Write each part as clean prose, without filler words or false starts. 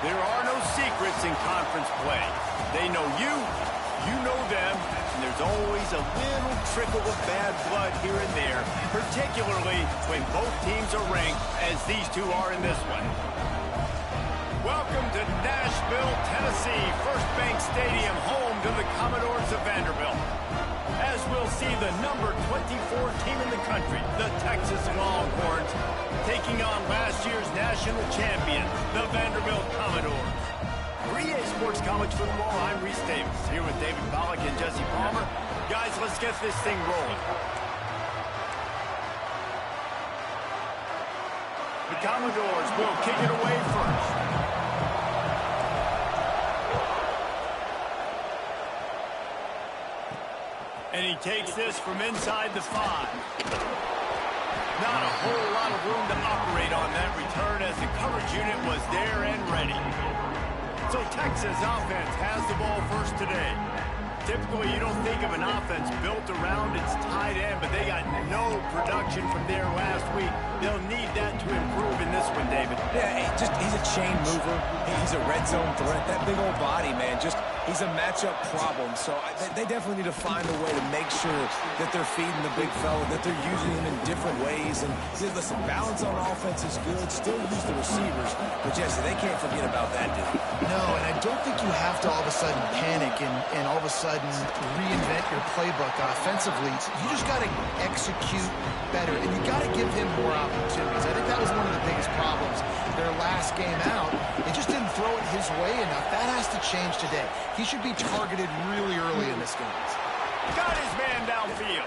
There are no secrets in conference play. They know you, you know them, and there's always a little trickle of bad blood here and there, particularly when both teams are ranked, as these two are in this one. Welcome to Nashville, Tennessee, First Bank Stadium, home to the Commodores of Vanderbilt. As we'll see the number 24 team in the country, the Texas Longhorns, taking on last year's national champion, the Vanderbilt Commodores. For EA Sports College Football, I'm Reese Davis, here with David Pollack and Jesse Palmer. Guys, let's get this thing rolling. The Commodores will kick it away first. And he takes this from inside the 5. Not a whole lot of room to operate on that return as the coverage unit was there and ready. So Texas offense has the ball first today. Typically, you don't think of an offense built around its tight end, but they got no production from there last week. They'll need that to improve in this one, David. Yeah, he's a chain mover. He's a red zone threat. That big old body, man, he's a matchup problem. So they definitely need to find a way to make sure that they're feeding the big fella, that they're using him in different ways. And listen, balance on offense is good. Still use the receivers. But, Jesse, they can't forget about that dude. No, and I don't think you have to all of a sudden panic and all of a sudden reinvent your playbook offensively. You just got to execute better, and you got to give him more opportunities. I think that was one of the biggest problems their last game out. They just didn't throw it his way enough. That has to change today. He should be targeted really early in this game. Got his man downfield.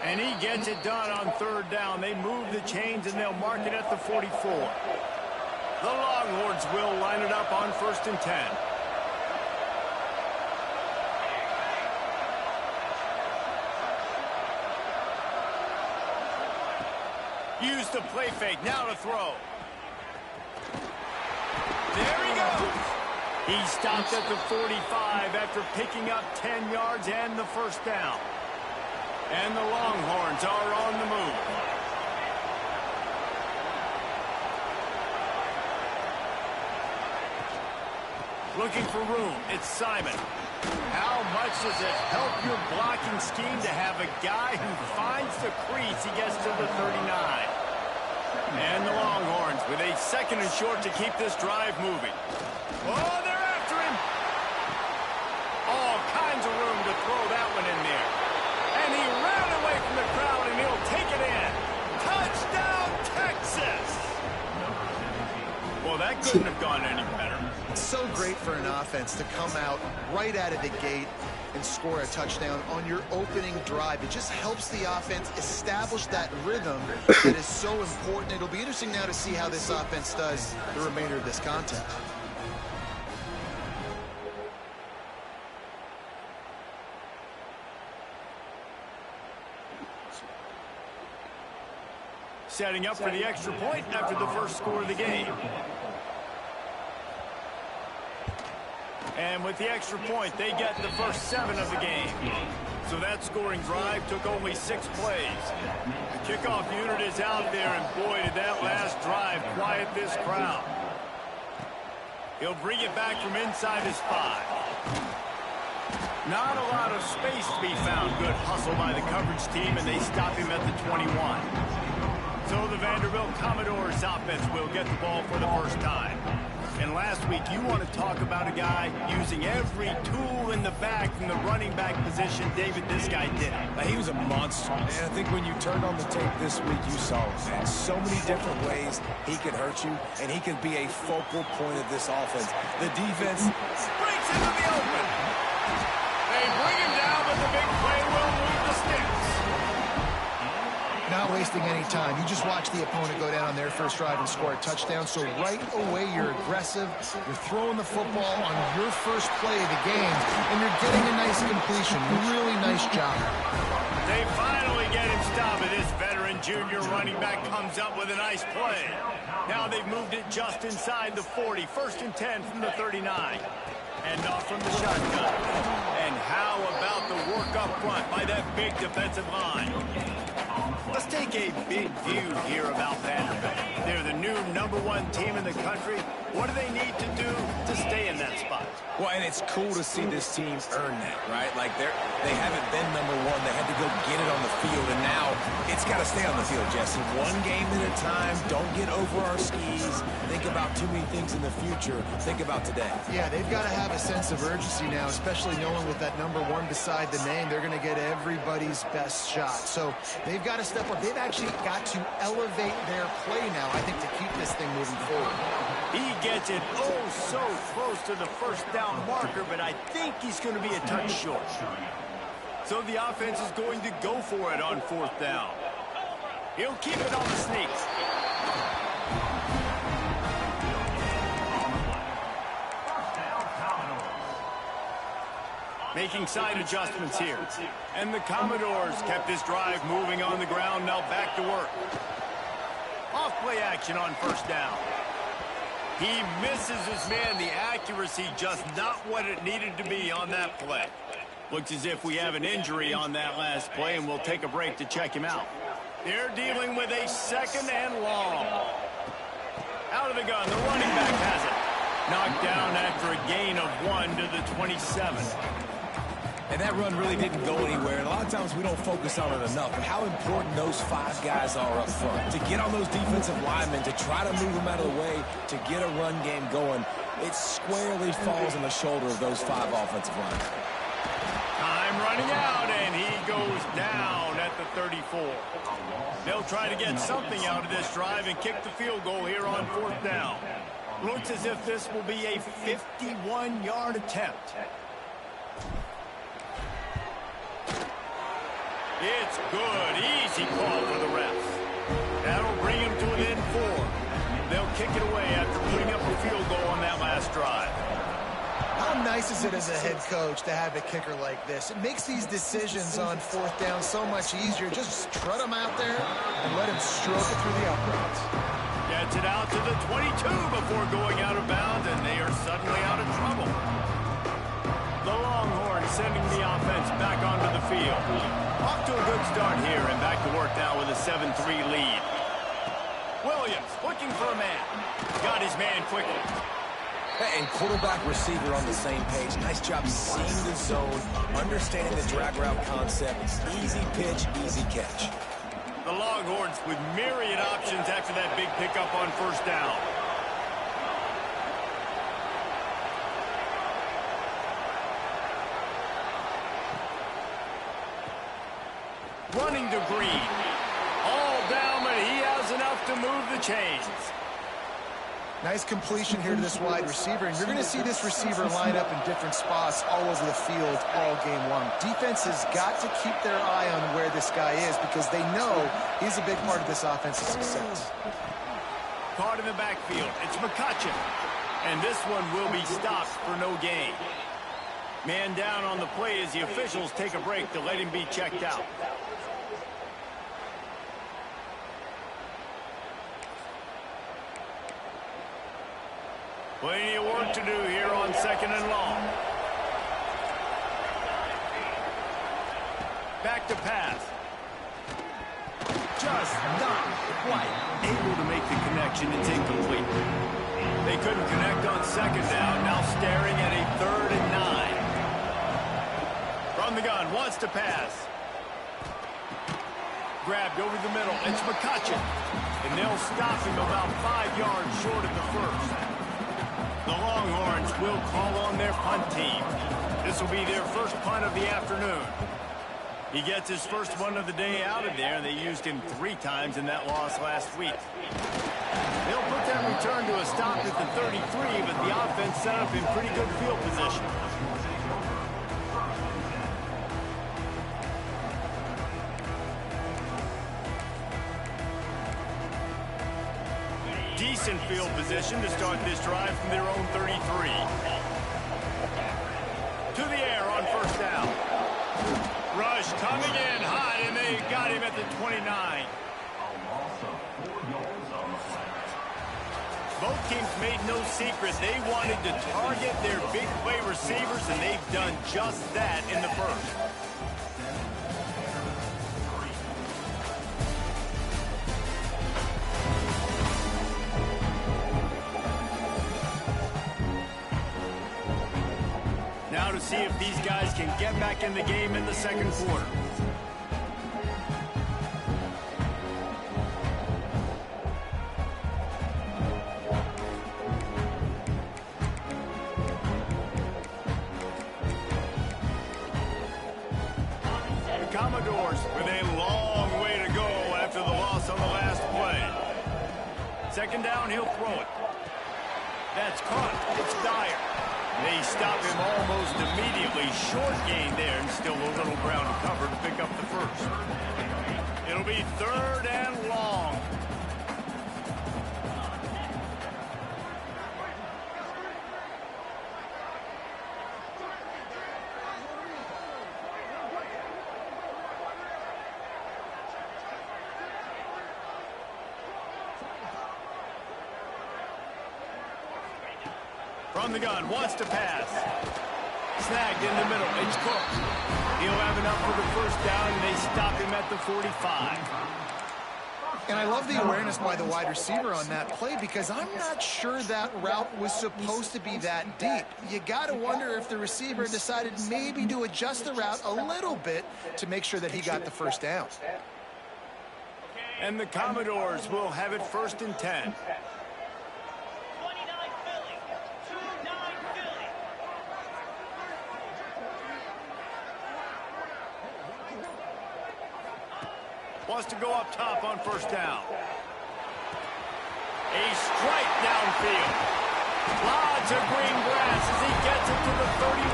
And he gets it done on third down. They move the chains, and they'll mark it at the 44. The Longhorns will line it up on 1st and 10. Use the play fake. Now to throw. There he goes. He stopped at the 45 after picking up 10 yards and the first down. And the Longhorns are on the move. Looking for room. It's Simon. How much does it help your blocking scheme to have a guy who finds the crease? He gets to the 39. And the Longhorns with a 2nd and short to keep this drive moving. Oh, they're after him. All kinds of room to throw that one in there. And he ran away from the crowd, and he'll take it in. Touchdown, Texas! Well, that couldn't have gone any better. It's so great for an offense to come out right out of the gate and score a touchdown on your opening drive. It just helps the offense establish that rhythm that is so important. It'll be interesting now to see how this offense does the remainder of this contest. Setting up for the extra point after the first score of the game. And with the extra point, they get the first 7 of the game. So that scoring drive took only 6 plays. The kickoff unit is out there, and boy, did that last drive quiet this crowd. He'll bring it back from inside his 5. Not a lot of space to be found. Good hustle by the coverage team, and they stop him at the 21. So the Vanderbilt Commodores offense will get the ball for the first time. And last week, you want to talk about a guy using every tool in the back from the running back position. David, this guy did it. He was a monster. And I think when you turned on the tape this week, you saw it, man. So many different ways he could hurt you, and he could be a focal point of this offense. The defense breaks into the open. They bring him down, but the big play will move the sticks. Not wasting any time. You just watch the opponent go down on their first drive and score a touchdown. So right away, you're aggressive. You're throwing the football on your first play of the game, and you're getting a nice completion. Really nice job. They finally get him stopped, and this veteran junior running back comes up with a nice play. Now they've moved it just inside the 40. 1st and 10 from the 39. And off from the shotgun. And how about the work up front by that big defensive line? Let's take a big view here about that. They're the new #1 team in the country. What do they need to do to stay in that spot? Well, and it's cool to see this team earn that, right? Like, they haven't been #1. They had to go get it on the field, and now it's got to stay on the field, Jesse. One game at a time. Don't get over our skis. Think about too many things in the future. Think about today. Yeah, they've got to have a sense of urgency now, especially knowing with that #1 beside the name, they're going to get everybody's best shot. So they've got to step up. They've actually got to elevate their play now, I think, to keep this thing moving forward. He gets it so close to the first down marker, but I think he's going to be a touch short. So the offense is going to go for it on 4th down. He'll keep it on the sneak. Making side adjustments here. And the Commodores kept this drive moving on the ground. Now back to work. Off play action on 1st down. He misses his man. The accuracy just not what it needed to be on that play. Looks as if we have an injury on that last play, and we'll take a break to check him out. They're dealing with a 2nd and long. Out of the gun, the running back has it. Knocked down after a gain of 1 to the 27. And that run really didn't go anywhere. And a lot of times we don't focus on it enough. But how important those 5 guys are up front. To get on those defensive linemen, to try to move them out of the way, to get a run game going, it squarely falls on the shoulder of those 5 offensive linemen. Time running out, and he goes down at the 34. They'll try to get something out of this drive and kick the field goal here on 4th down. Looks as if this will be a 51-yard attempt. It's good. Easy call for the refs. That'll bring him to within 4. They'll kick it away after putting up a field goal on that last drive. How nice is it as a head coach to have a kicker like this? It makes these decisions on 4th down so much easier. Just trot him out there and let him stroke it through the uprights. Gets it out to the 22 before going out of bounds, and they are suddenly out of trouble. The Longhorns sending the offense back onto the field. Off to a good start here, and back to work now with a 7-3 lead. Williams looking for a man. Got his man quickly. And quarterback receiver on the same page. Nice job seeing the zone, understanding the drag route concept. Easy pitch, easy catch. The Longhorns with myriad options after that big pickup on 1st down. Running to Green. All down, but he has enough to move the chains. Nice completion here to this wide receiver, and you're going to see this receiver line up in different spots all over the field all game long. Defense has got to keep their eye on where this guy is because they know he's a big part of this offensive success. Caught in the backfield. It's McCutcheon. And this one will be stopped for no gain. Man down on the play as the officials take a break to let him be checked out. Plenty of work to do here on 2nd and long. Back to pass. Just not quite able to make the connection. It's incomplete. They couldn't connect on 2nd down. Now staring at a 3rd and 9. From the gun, wants to pass. Grabbed over the middle. It's McCutcheon. And they'll stop him about 5 yards short of the 1st. The Longhorns will call on their punt team. This will be their first punt of the afternoon. He gets his first one of the day out of there. They used him 3 times in that loss last week. They'll put that return to a stop at the 33, but the offense set up in pretty good field position. Decent field position to start this drive from their own 33. To the air on 1st down. Rush coming in hot, and they got him at the 29. Both teams made no secret. They wanted to target their big play receivers, and they've done just that in the 1st. Now to see if these guys can get back in the game in the second quarter. Commodores with a long way to go after the loss on the last play. Second down, he'll throw it. That's caught. It's Dyer. They stop him almost immediately. Short gain there, and still a little ground to cover to pick up the first. It'll be third and long. From the gun, wants to pass. Snagged in the middle. It's Cook. He'll have enough for the first down, and they stop him at the 45. And I love the awareness by the wide receiver on that play because I'm not sure that route was supposed to be that deep. You got to wonder if the receiver decided maybe to adjust the route a little bit to make sure that he got the first down. And the Commodores will have it first and 10. Wants to go up top on first down. A strike downfield. Lots of green grass as he gets it to the 31.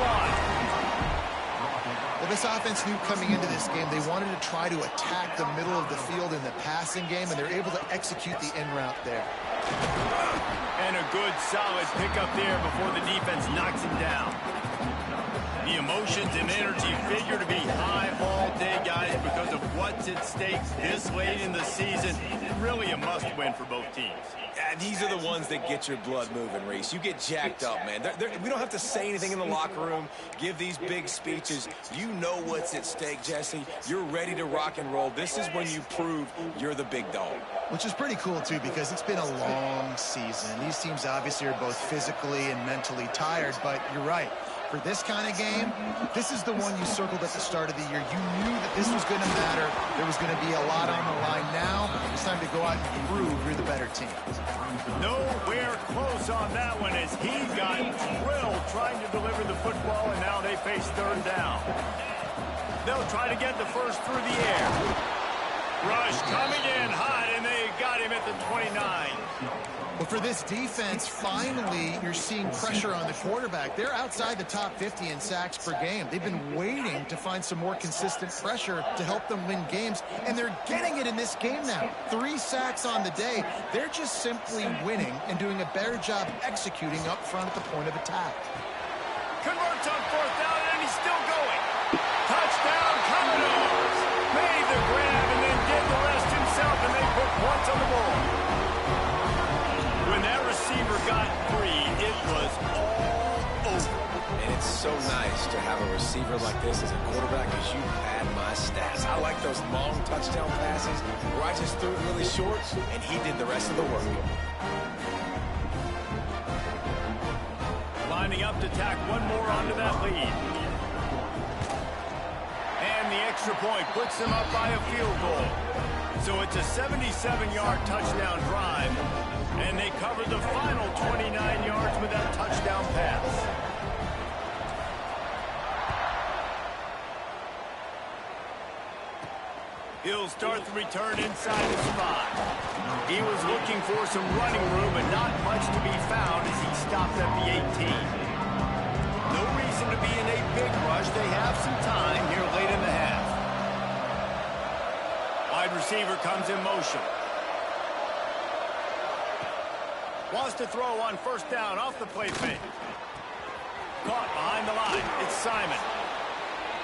Well, this offense knew coming into this game they wanted to try to attack the middle of the field in the passing game, and they're able to execute the in route there. And a good, solid pickup there before the defense knocks him down. The emotions and energy figure to be high all day, guys, because of what's at stake this late in the season. Really a must-win for both teams. Yeah, these are the ones that get your blood moving, Reese. You get jacked up, man. We don't have to say anything in the locker room, give these big speeches. You know what's at stake, Jesse. You're ready to rock and roll. This is when you prove you're the big dog. Which is pretty cool, too, because it's been a long season. These teams obviously are both physically and mentally tired, but you're right. For this kind of game, this is the one you circled at the start of the year. You knew that this was going to matter. There was going to be a lot on the line. Now it's time to go out and prove you're the better team. Nowhere close on that one as he got drilled trying to deliver the football, and now they face third down. They'll try to get the first through the air. Rush coming in hot, and they got him at the 29. Well, for this defense, finally, you're seeing pressure on the quarterback. They're outside the top 50 in sacks per game. They've been waiting to find some more consistent pressure to help them win games, and they're getting it in this game now. 3 sacks on the day. They're just simply winning and doing a better job executing up front at the point of attack. Converts on fourth down, and he's still going. Touchdown, Commodores. Made the grab and then did the rest himself, and they put points on the board. When that receiver got free, it was all over. And it's so nice to have a receiver like this as a quarterback because you had my stats. I like those long touchdown passes where I just threw it really short, and he did the rest of the work. Lining up to tack one more onto that lead. And the extra point puts them up by a field goal. So it's a 77-yard touchdown drive. And they covered the final 29 yards with that touchdown pass. He'll start the return inside the spot. He was looking for some running room, but not much to be found as he stopped at the 18. No reason to be in a big rush. They have some time here late in the half. Wide receiver comes in motion. Wants to throw on first down off the play fake. Caught behind the line. It's Simon.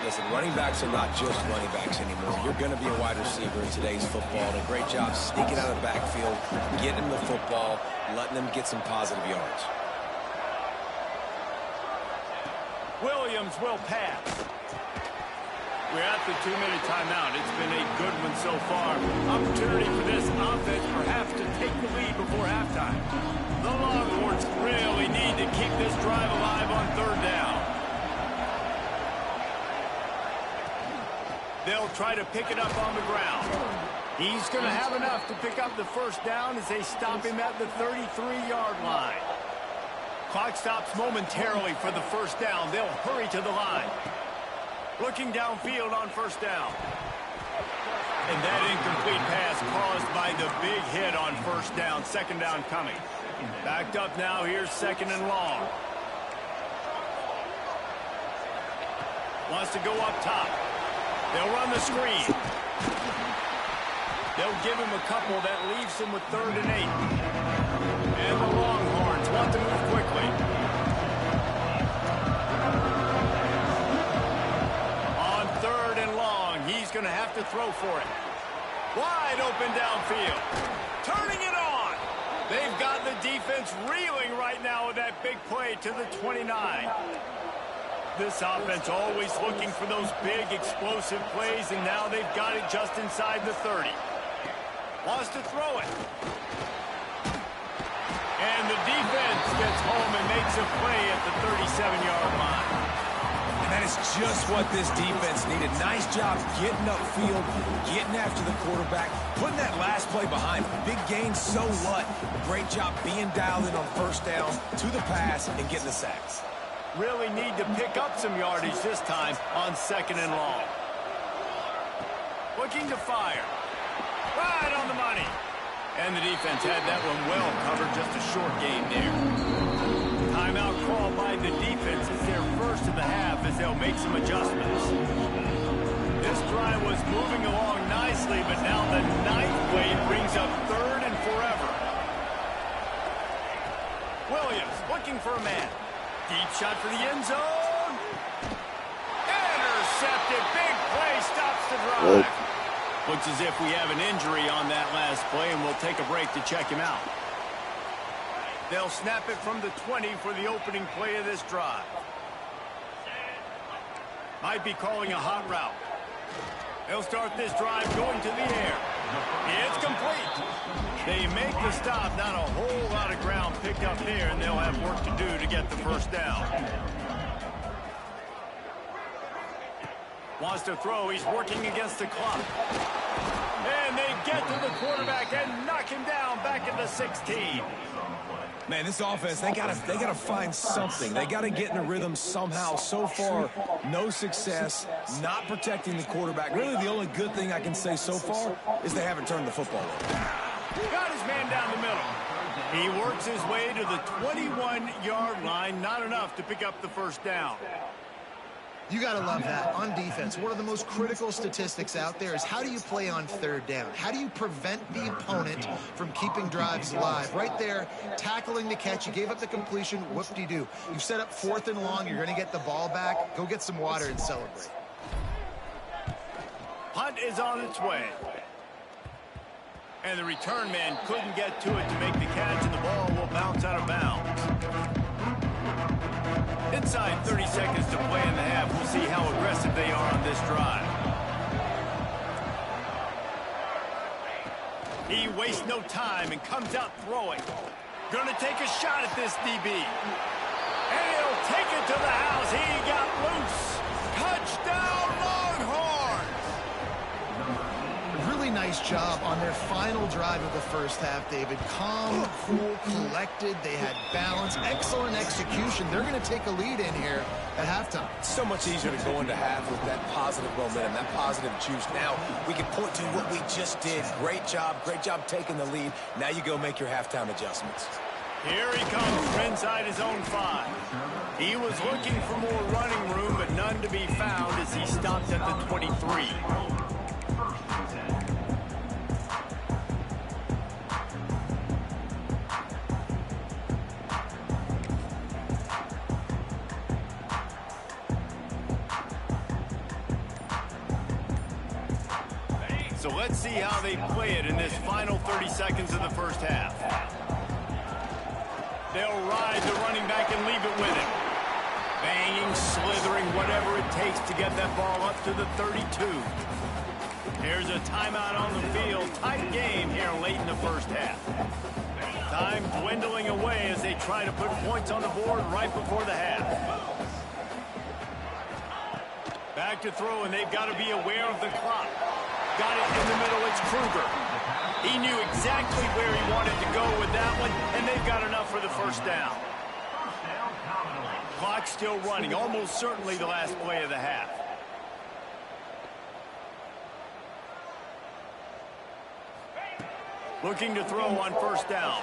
Listen, running backs are not just running backs anymore. You're going to be a wide receiver in today's football. And a great job sneaking out of the backfield, getting them the football, letting them get some positive yards. Williams will pass. We're at the 2-minute timeout. It's been a good one so far. Opportunity for this offense perhaps to take the lead before halftime. The Longhorns really need to keep this drive alive on third down. try to pick it up on the ground. He's going to have enough to pick up the first down as they stop him at the 33-yard line. Clock stops momentarily for the first down. They'll hurry to the line. Looking downfield on first down. And that incomplete pass caused by the big hit on first down. Second down coming. Backed up now. Here's second and long. Wants to go up top. They'll run the screen. They'll give him a couple. That leaves him with 3rd and 8. And the Longhorns want to move quickly. On 3rd and long, he's going to have to throw for it. Wide open downfield. Turning it on. They've got the defense reeling right now with that big play to the 29. This offense always looking for those big explosive plays, and now they've got it just inside the 30. Wants to throw it. And the defense gets home and makes a play at the 37-yard line. And that is just what this defense needed. Nice job getting upfield, getting after the quarterback, putting that last play behind him. Big gain, so what? Great job being dialed in on first down, to the pass, and getting the sacks. Really need to pick up some yardage this time on second and long. Looking to fire. Right on the money. And the defense had that one well covered, just a short gain there. Timeout called by the defense. It's their first of the half as they'll make some adjustments. This drive was moving along nicely, but now the 9th play brings up 3rd and forever. Williams looking for a man. Deep shot for the end zone. Intercepted. Big play stops the drive. Looks as if we have an injury on that last play, and we'll take a break to check him out. They'll snap it from the 20 for the opening play of this drive. Might be calling a hot route. They'll start this drive going to the air. It's complete. They make the stop. Not a whole lot of ground picked up there, and they'll have work to do to get the first down. Wants to throw. He's working against the clock. And they get to the quarterback and knock him down back at the 16. Man, this offense, they gotta find something. They gotta get in a rhythm somehow. So far, no success, not protecting the quarterback. Really, the only good thing I can say so far is they haven't turned the football over. Got his man down the middle. He works his way to the 21-yard line. Not enough to pick up the first down. You got to love that. On defense, one of the most critical statistics out there is how do you play on 3rd down? How do you prevent the opponent from keeping drives alive? Right there, tackling the catch. You gave up the completion. Whoop-de-doo. You set up 4th and long. You're going to get the ball back. Go get some water and celebrate. Punt is on its way. And the return man couldn't get to it to make the catch, and the ball will bounce out of bounds. Inside 30 seconds to play in the half. We'll see how aggressive they are on this drive. He wastes no time and comes out throwing. Gonna take a shot at this DB. And he'll take it to the house. He got loose. Touchdown, Longhorns! Really nice job on their final drive of the first half, David. Calm, cool, collected. They had balance. Excellent execution. They're going to take a lead in here at halftime. It's so much easier to go into half with that positive momentum, that positive juice. Now we can point to what we just did. Great job taking the lead. Now you go make your halftime adjustments. Here he comes from inside his own 5. He was looking for more running room, but none to be found as he stopped at the 23. So let's see how they play it in this final 30 seconds of the first half. They'll ride the running back and leave it with him. Banging, slithering, whatever it takes to get that ball up to the 32. Here's a timeout on the field. Tight game here late in the first half. Time dwindling away as they try to put points on the board right before the half. Back to throw, and they've got to be aware of the clock. Got it in the middle. It's Kruger. He knew exactly where he wanted to go with that one, and they've got enough for the first down. Clock's still running, almost certainly the last play of the half. Looking to throw on first down.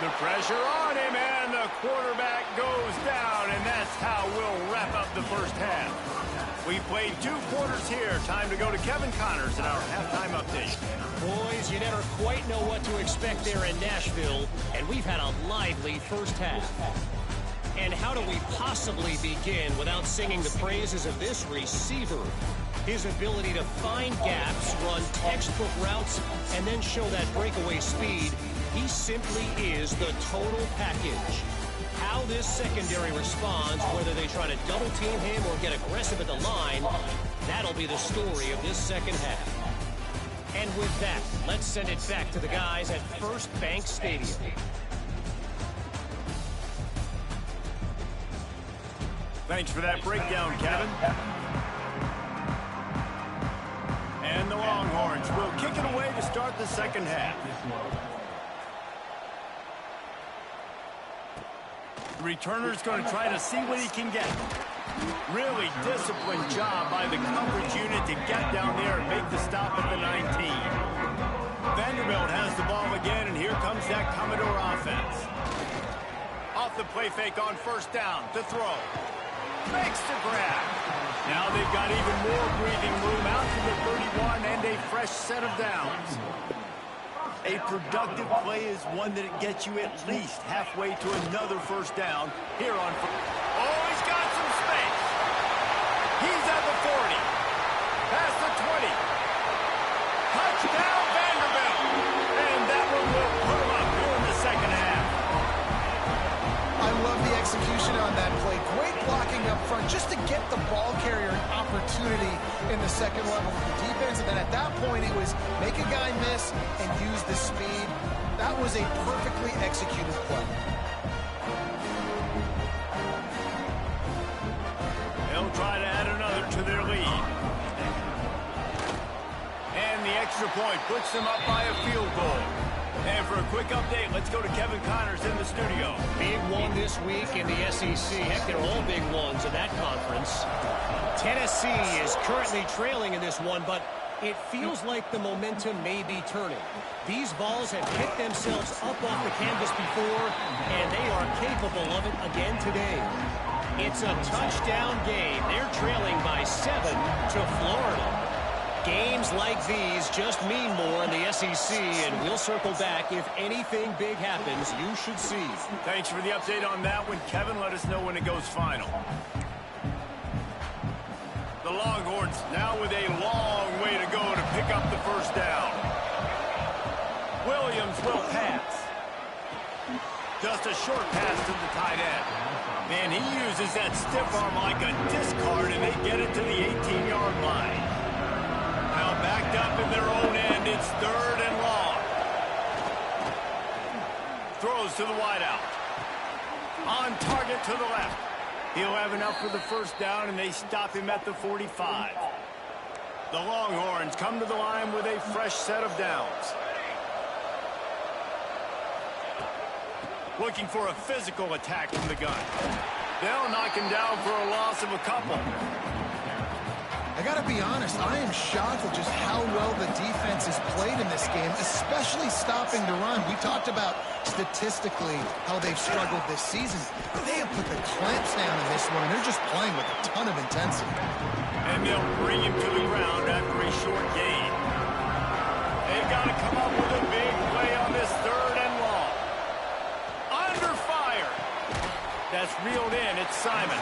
The pressure on him, and the quarterback goes down, and that's how we'll wrap up the first half. We played 2 quarters here. Time to go to Kevin Connors in our halftime update. Boys, you never quite know what to expect there in Nashville, and we've had a lively first half. And how do we possibly begin without singing the praises of this receiver? His ability to find gaps, run textbook routes, and then show that breakaway speed. He simply is the total package. How this secondary responds, whether they try to double-team him or get aggressive at the line, that'll be the story of this second half. And with that, let's send it back to the guys at First Bank Stadium. Thanks for that breakdown, Kevin. And the Longhorns will kick it away to start the second half. The returner's going to try to see what he can get. Really disciplined job by the coverage unit to get down there and make the stop at the 19. Vanderbilt has the ball again, and here comes that Commodore offense. Off the play fake on first down to throw. Makes the grab. Now they've got even more breathing room out to the 31 and a fresh set of downs. A productive play is one that gets you at least halfway to another first down here on. Oh, he's got some space. He's at the 40. Past the 20. Touchdown, Vanderbilt. And that one will put him up here in the second half. I love the execution on that play. Great blocking up front just to get the ball carrier an opportunity in the second level of the defense. And then at that point, it was make a guy miss and use the speed. That was a perfectly executed play. They'll try to add another to their lead. And the extra point puts them up by a field goal. And for a quick update, let's go to Kevin Connors in the studio. Big one this week in the SEC. Heck, they're all big ones in that conference. Tennessee is currently trailing in this one, but it feels like the momentum may be turning. These balls have hit themselves up off the canvas before, and they are capable of it again today. It's a touchdown game. They're trailing by 7 to Florida. Games like these just mean more in the SEC, and we'll circle back. If anything big happens, you should see. Thanks for the update on that one, Kevin. Let us know when it goes final. The Longhorns now with a long way to go to pick up the first down. Williams will pass. Just a short pass to the tight end. Man, he uses that stiff arm like a discard, and they get it to the 18-yard line. Now backed up in their own end, it's 3rd and long. Throws to the wideout. On target to the left. He'll have enough for the first down, and they stop him at the 45. The Longhorns come to the line with a fresh set of downs. Looking for a physical attack from the gun. They'll knock him down for a loss of a couple. I got to be honest, I am shocked at just how well the defense has played in this game, especially stopping the run. We talked about statistically how they've struggled this season. They have put the clamps down in this one, and they're just playing with a ton of intensity. And they'll bring him to the ground after a short gain. They've got to come up with a big play on this 3rd and long. Under fire. That's reeled in. It's Simon.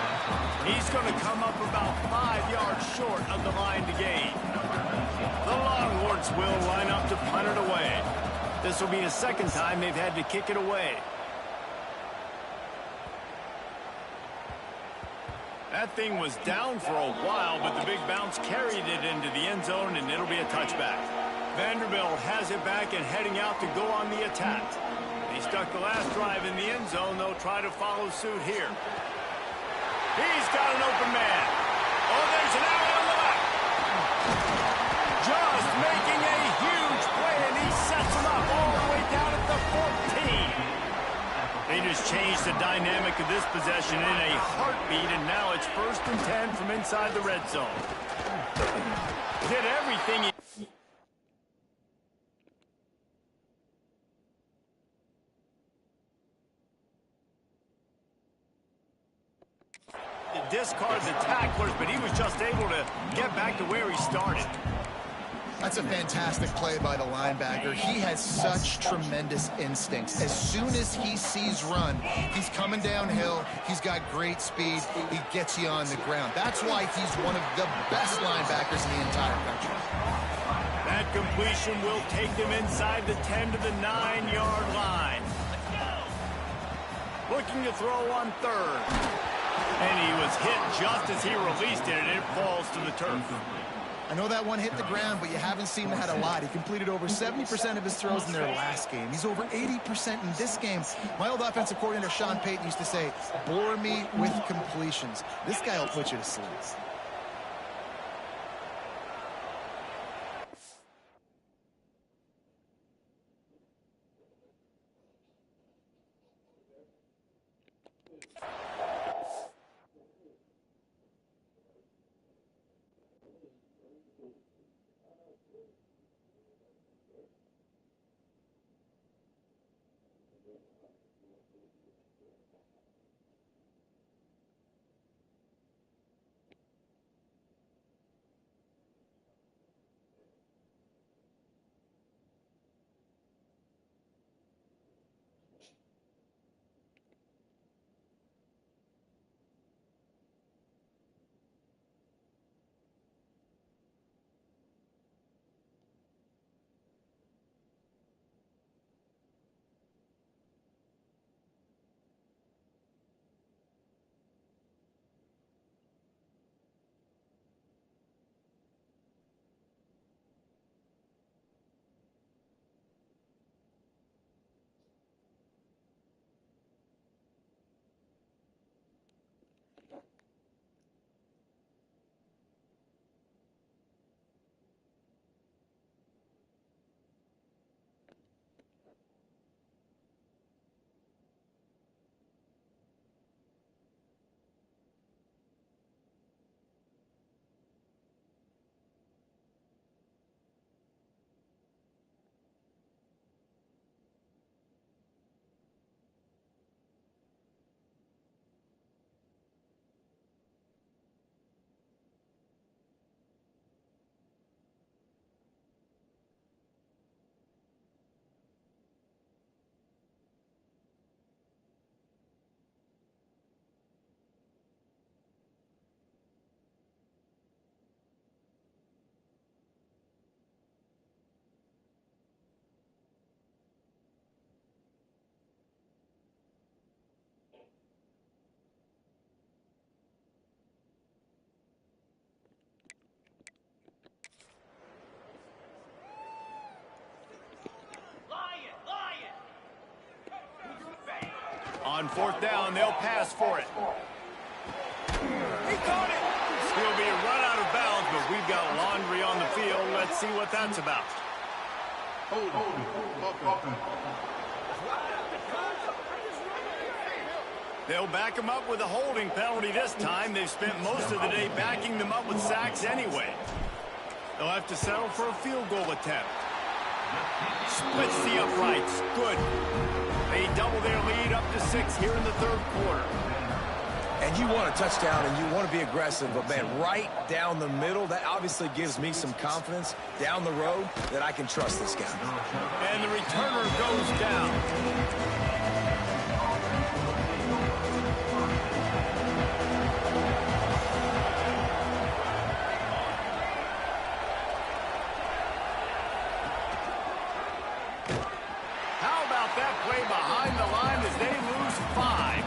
He's going to come up about 5 yards short of the line to gain. The Longhorns will line up to punt it away. This will be the second time they've had to kick it away. That thing was down for a while, but the big bounce carried it into the end zone, and it'll be a touchback. Vanderbilt has it back and heading out to go on the attack. They stuck the last drive in the end zone. They'll try to follow suit here. He's got an open man. Oh, there's an alley on the left. Just making a huge play, and he sets him up all the way down at the 14. They just changed the dynamic of this possession in a heartbeat, and now it's 1st and 10 from inside the red zone. Did everything he... discard the tacklers, but he was just able to get back to where he started. That's a fantastic play by the linebacker. He has such tremendous instincts. As soon as he sees run, he's coming downhill. He's got great speed. He gets you on the ground. That's why he's one of the best linebackers in the entire country. That completion will take them inside the 10 to the 9-yard line. Looking to throw on 3rd. And he was hit just as he released it, and it falls to the turf. I know that one hit the ground, but you haven't seen him had a lot. He completed over 70% of his throws in their last game. He's over 80% in this game. My old offensive coordinator, Sean Payton, used to say, bore me with completions. This guy will put you to sleep. On 4th down, they'll pass for it. He caught it. Still being run out of bounds, but we've got laundry on the field. Let's see what that's about. They'll back him up with a holding penalty this time. They've spent most of the day backing them up with sacks anyway. They'll have to settle for a field goal attempt. Splits the uprights. Good. They double their lead up to 6 here in the 3rd quarter. And you want a touchdown and you want to be aggressive, but man, right down the middle, that obviously gives me some confidence down the road that I can trust this guy. And the returner goes down. Behind the line as they lose 5.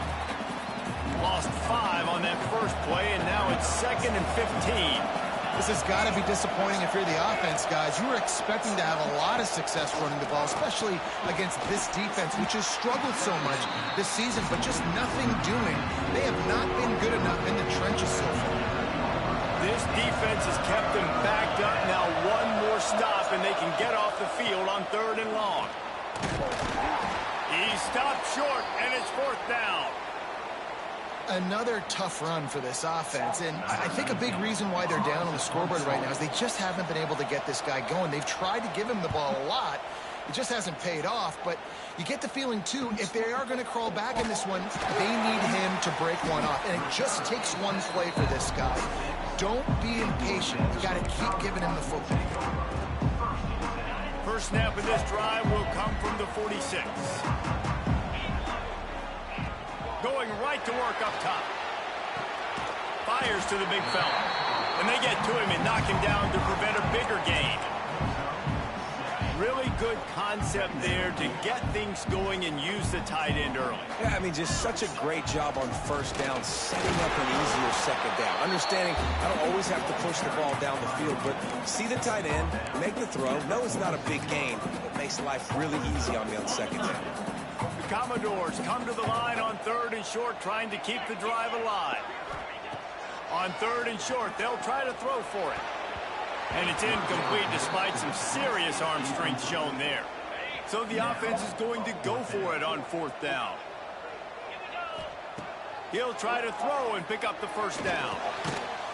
Lost 5 on that first play, and now it's 2nd and 15. This has got to be disappointing if you're the offense, guys. You were expecting to have a lot of success running the ball, especially against this defense, which has struggled so much this season, but just nothing doing. They have not been good enough in the trenches so far. This defense has kept them backed up. Now one more stop, and they can get off the field on 3rd and long. He stopped short, and it's 4th down. Another tough run for this offense, and I think a big reason why they're down on the scoreboard right now is they just haven't been able to get this guy going. They've tried to give him the ball a lot. It just hasn't paid off, but you get the feeling, too, if they are going to crawl back in this one, they need him to break one off, and it just takes one play for this guy. Don't be impatient. You got to keep giving him the football. First snap of this drive will come from the 46. Going right to work up top. Fires to the big fella. And they get to him and knock him down to prevent a bigger gain. Really good concept there to get things going and use the tight end early. Yeah, I mean, just such a great job on 1st down, setting up an easier 2nd down. Understanding I don't always have to push the ball down the field, but see the tight end, make the throw. No, it's not a big gain, but makes life really easy on me on 2nd down. The Commodores come to the line on 3rd and short, trying to keep the drive alive. On 3rd and short, they'll try to throw for it. And it's incomplete despite some serious arm strength shown there. So the offense is going to go for it on 4th down. He'll try to throw and pick up the 1st down.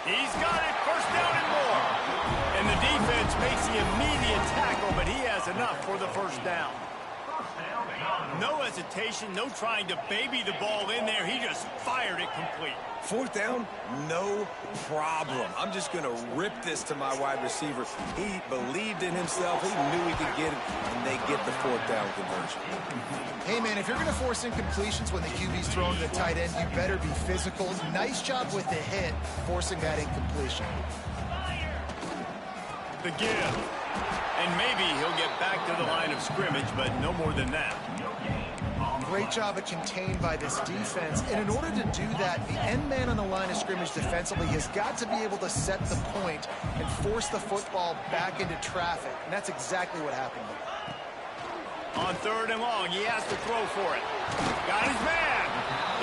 He's got it, 1st down and more. And the defense makes the immediate tackle, but he has enough for the 1st down. No hesitation, no trying to baby the ball in there. He just fired it complete. 4th down, no problem. I'm just going to rip this to my wide receiver. He believed in himself. He knew he could get it, and they get the 4th down conversion. Hey, man, if you're going to force incompletions when the QB's throwing to the tight end, you better be physical. Nice job with the hit, forcing that incompletion. The give. And maybe he'll get back to the line of scrimmage, but no more than that. Great job of contained by this defense. And in order to do that, the end man on the line of scrimmage defensively has got to be able to set the point and force the football back into traffic. And that's exactly what happened here. On 3rd and long, he has to throw for it. Got his man.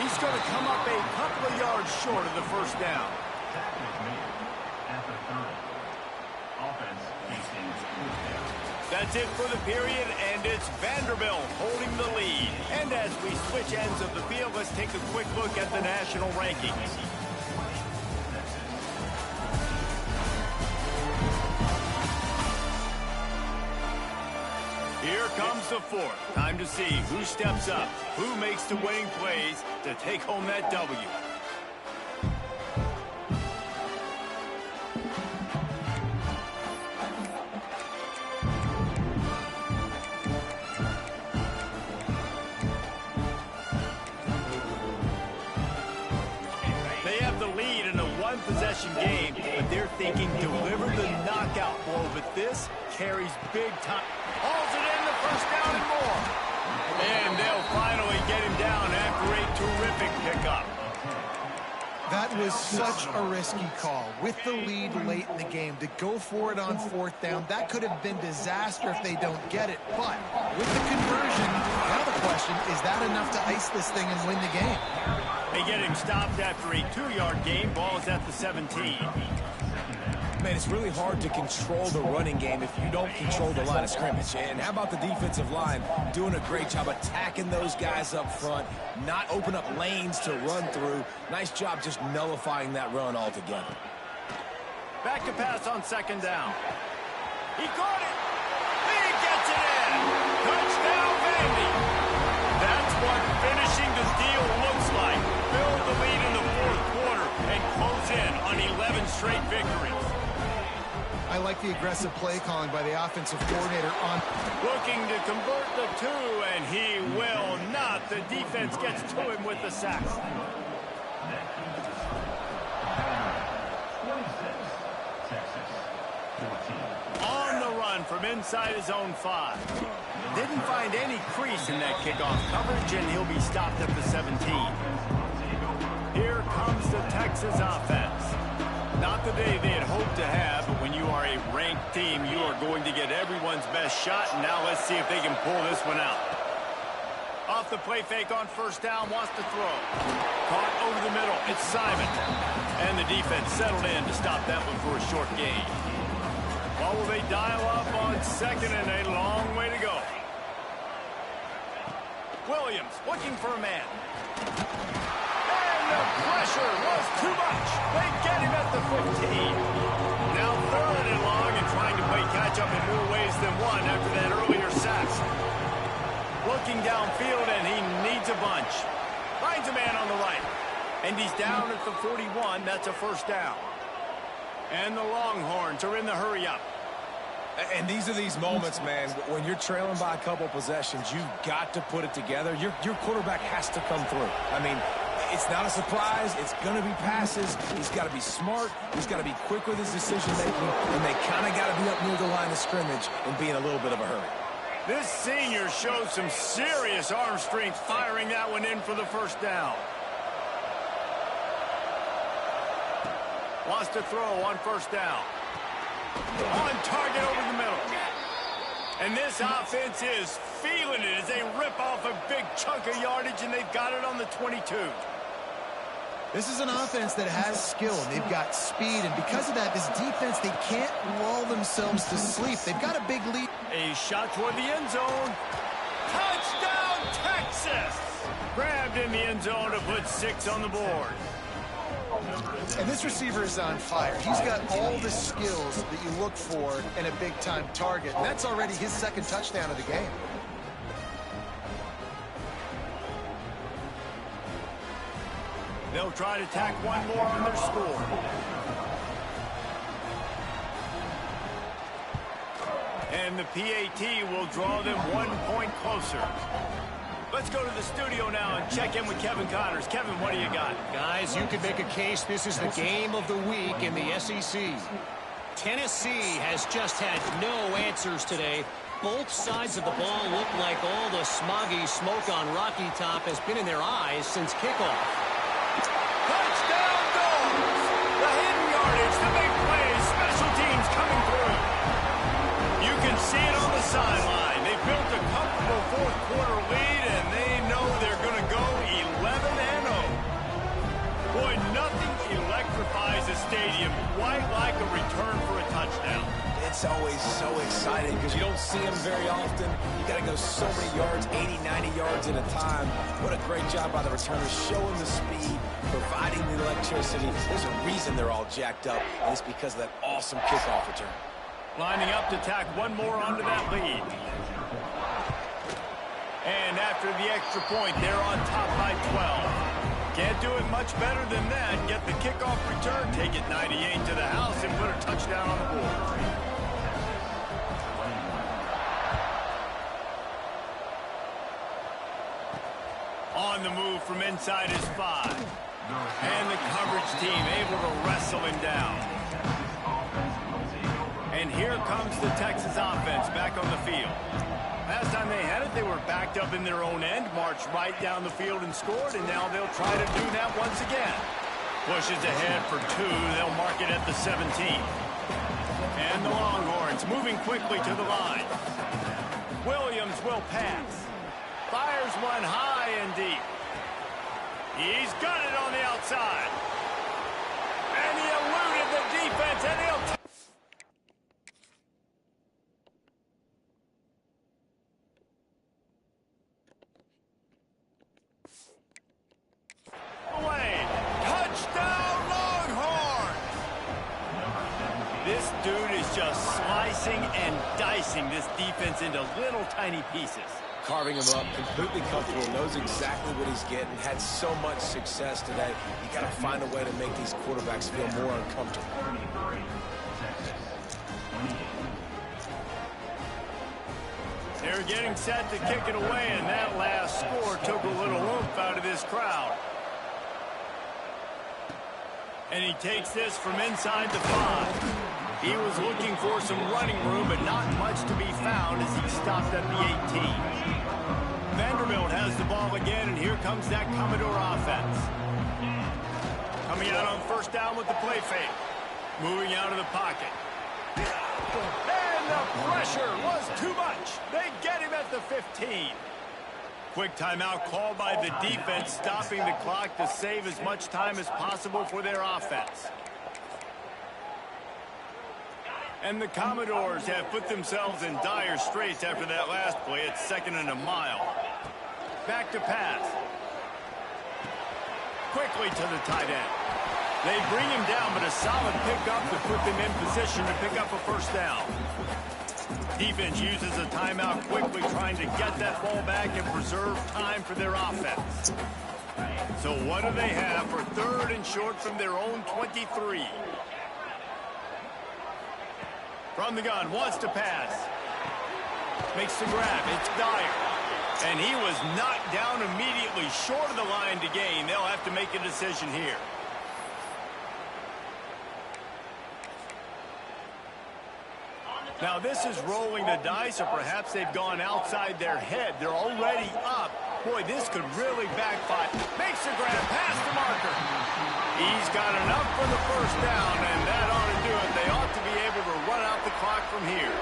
He's going to come up a couple of yards short of the 1st down. That's it for the period, and it's Vanderbilt holding the lead. And as we switch ends of the field, let's take a quick look at the national rankings. Here comes the 4th. Time to see who steps up, who makes the winning plays to take home that W. Possession game, but they're thinking deliver the knockout blow, but this carries big time. Hauls it in, the 1st down and more. And they'll finally get him down after a terrific pickup. That was such a risky call. With the lead late in the game, to go for it on 4th down, that could have been disaster if they don't get it. But with the conversion, now the question, is that enough to ice this thing and win the game? They get him stopped after a 2-yard gain. Ball is at the 17. Man, it's really hard to control the running game if you don't control the line of scrimmage. And how about the defensive line doing a great job attacking those guys up front, not open up lanes to run through. Nice job just nullifying that run altogether. Back to pass on 2nd down. He caught it. He gets it in. Touchdown, Vandy. That's what finishing the deal looks like. Build the lead in the 4th quarter and close in on 11 straight victories. I like the aggressive play calling by the offensive coordinator on. Looking to convert the 2, and he will not. The defense gets to him with the sack. On the run from inside his own 5. Didn't find any crease in that kickoff coverage, and he'll be stopped at the 17. Here comes the Texas offense. Not the day they had hoped to have, but when you are a ranked team, you are going to get everyone's best shot, and now let's see if they can pull this one out. Off the play fake on first down, wants to throw. Caught over the middle. It's Simon. And the defense settled in to stop that one for a short gain. Well, will they dial up on second and a long way to go? Williams looking for a man. And the pressure was too much. They get him at the 15. Now third and long and trying to play catch up in more ways than one after that earlier sack. Looking downfield, and he needs a bunch. Finds a man on the right. And he's down at the 41. That's a first down. And the Longhorns are in the hurry-up. And these are these moments, man, when you're trailing by a couple possessions, you've got to put it together. Your quarterback has to come through. I mean, it's not a surprise. It's going to be passes. He's got to be smart. He's got to be quick with his decision-making. And they kind of got to be up near the line of scrimmage and be in a little bit of a hurry. This senior showed some serious arm strength firing that one in for the first down. Wants to throw on first down. On target over the middle. And this offense is feeling it as they rip off a big chunk of yardage, and they've got it on the 22. This is an offense that has skill, and they've got speed, and because of that, this defense, they can't lull themselves to sleep. They've got a big lead. A shot toward the end zone. Touchdown, Texas! Grabbed in the end zone to put 6 on the board. And this receiver is on fire. He's got all the skills that you look for in a big-time target. And that's already his second touchdown of the game. They'll try to tack one more on their score. And the PAT will draw them 1 point closer. Let's go to the studio now and check in with Kevin Connors. Kevin, what do you got? Guys, you could make a case this is the game of the week in the SEC. Tennessee has just had no answers today. Both sides of the ball look like all the smoggy smoke on Rocky Top has been in their eyes since kickoff. Touchdown goals! The hidden yardage, the big plays, special teams coming through. You can see it on the sideline. They built a comfortable fourth-quarter lead, and they know they're going to go 11-0. Boy, nothing electrifies a stadium quite like a return for a touchdown. It's always so exciting because you don't see them very often. You got to go so many yards, 80, 90 yards at a time. What a great job by the returners, showing the speed, providing the electricity. There's a reason they're all jacked up, and it's because of that awesome kickoff return. Lining up to tack one more onto that lead. And after the extra point, they're on top by 12. Can't do it much better than that. Get the kickoff return, take it 98 to the house, and put a touchdown on the board. On the move from inside his 5. And the coverage team able to wrestle him down. And here comes the Texas offense back on the field. Last time they had it, they were backed up in their own end, marched right down the field and scored, and now they'll try to do that once again. Pushes ahead for 2. They'll mark it at the 17. And the Longhorns moving quickly to the line. Williams will pass. Fires one high and deep. He's got it on the outside. And he eluded the defense, and he'll away. Touchdown, Longhorns! This dude is just slicing and dicing this defense into little tiny pieces. Carving him up, completely comfortable, knows exactly what he's getting, had so much success today. You got to find a way to make these quarterbacks feel more uncomfortable. They're getting set to kick it away, and that last score took a little oomph out of this crowd. And he takes this from inside the 5. He was looking for some running room, but not much to be found as he stopped at the 18. Vanderbilt has the ball again, and here comes that Commodore offense. Coming out on first down with the play fake. Moving out of the pocket. And the pressure was too much. They get him at the 15. quick timeout called by the defense, stopping the clock to save as much time as possible for their offense. And the Commodores have put themselves in dire straits after that last play. It's 2nd and a mile. Back to pass. Quickly to the tight end. They bring him down, but a solid pickup to put them in position to pick up a first down. Defense uses a timeout quickly, trying to get that ball back and preserve time for their offense. So what do they have for 3rd and short from their own 23? From the gun, wants to pass. Makes the grab. It's Dyer. And he was knocked down immediately short of the line to gain. They'll have to make a decision here. Now this is rolling the dice, or perhaps they've gone outside their head. They're already up. Boy, this could really backfire. Makes the grab, past the marker. He's got enough for the first down, and that ought to do it. They ought to be able to run out the clock from here.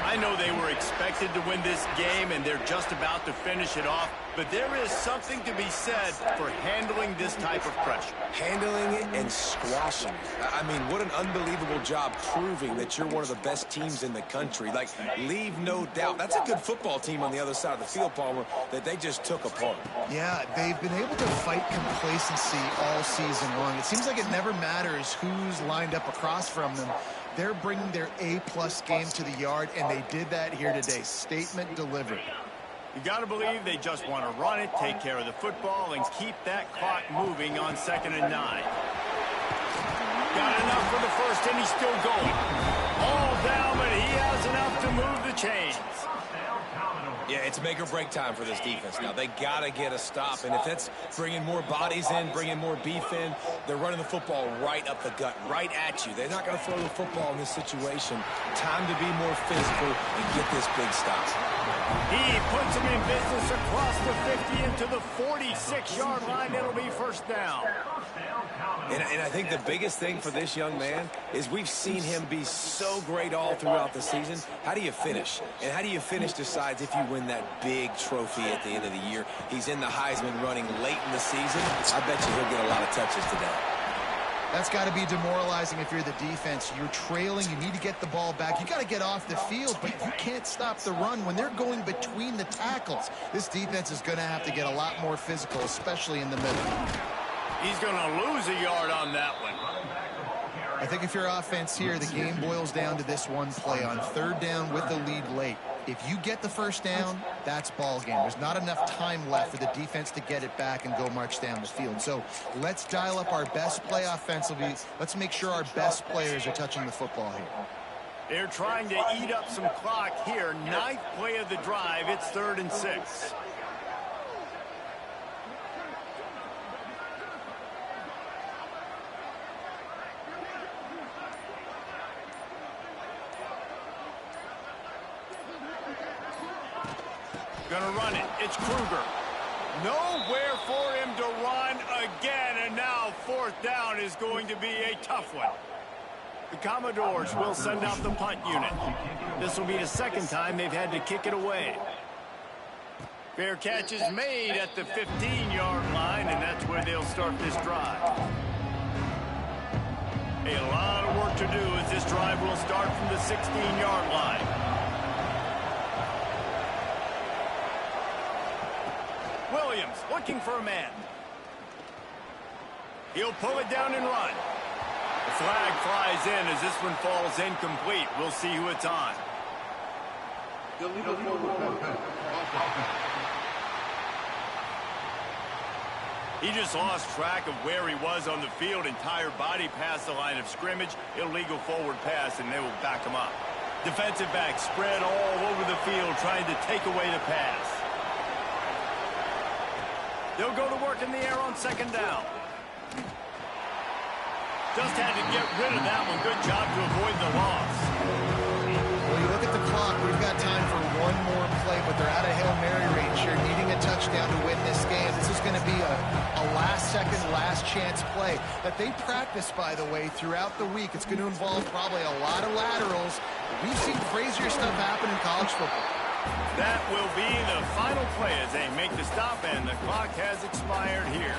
I know they were expected to win this game, and they're just about to finish it off, but there is something to be said for handling this type of pressure. Handling it and squashing it. I mean, what an unbelievable job proving that you're one of the best teams in the country. Like, leave no doubt. That's a good football team on the other side of the field, Palmer, that they just took apart. Yeah, they've been able to fight complacency all season long. It seems like it never matters who's lined up across from them. They're bringing their A-plus game to the yard, and they did that here today. Statement delivered. You got to believe they just want to run it, take care of the football, and keep that clock moving on 2nd and 9. Got enough for the first, and he's still going. All down, but he has enough to move the chains. Yeah, it's make or break time for this defense now. They got to get a stop, and if that's bringing more bodies in, bringing more beef in, they're running the football right up the gut, right at you. They're not going to throw the football in this situation. Time to be more physical and get this big stop. He puts him in business across the 50 into the 46-yard line. It'll be first down. And I think the biggest thing for this young man is we've seen him be so great all throughout the season. How do you finish? And how do you finish decides if you win that big trophy at the end of the year. He's in the Heisman running late in the season. I bet you he'll get a lot of touches today. That's got to be demoralizing if you're the defense. You're trailing. You need to get the ball back. You got to get off the field, but you can't stop the run when they're going between the tackles. This defense is going to have to get a lot more physical, especially in the middle. He's going to lose a yard on that one. I think if you're offense here, the game boils down to this one play on 3rd down with the lead late. If you get the first down, that's ball game. There's not enough time left for the defense to get it back and go march down the field. So let's dial up our best play offensively. Let's make sure our best players are touching the football here. They're trying to eat up some clock here. 9th play of the drive. It's 3rd and 6. Gonna run it. It's Kruger. Nowhere for him to run again, and now 4th down is going to be a tough one. The Commodores will send out the punt unit. This will be the 2nd time they've had to kick it away. Fair catch is made at the 15-yard line, and that's where they'll start this drive. A lot of work to do as this drive will start from the 16-yard line. Williams looking for a man. He'll pull it down and run. The flag flies in as this one falls incomplete. We'll see who it's on. He just lost track of where he was on the field. Entire body past the line of scrimmage. Illegal forward pass, and they will back him up. Defensive back spread all over the field trying to take away the pass. They'll go to work in the air on 2nd down. Just had to get rid of that one. Good job to avoid the loss. Well, you look at the clock. We've got time for one more play, but they're out of Hail Mary range here, needing a touchdown to win this game. This is going to be a last-second, last-chance play that they practice, by the way, throughout the week. It's going to involve probably a lot of laterals. We've seen crazier stuff happen in college football. That will be the final play as they make the stop, and the clock has expired here.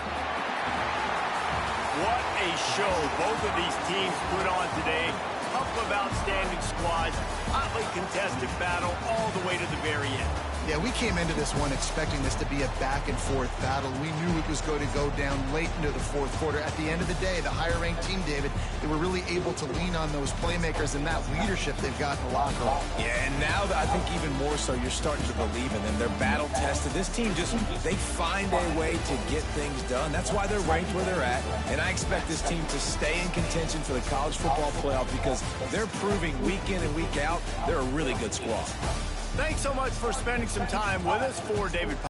What a show both of these teams put on today. Couple of outstanding squads, hotly contested battle all the way to the very end. Yeah, we came into this one expecting this to be a back-and-forth battle. We knew it was going to go down late into the fourth quarter. At the end of the day, the higher-ranked team, David, they were really able to lean on those playmakers and that leadership they've got in the locker room. Yeah, and now I think even more so, you're starting to believe in them. They're battle-tested. This team they find a way to get things done. That's why they're ranked where they're at. And I expect this team to stay in contention for the college football playoff because they're proving week in and week out they're a really good squad. Thanks so much for spending some time with us. For David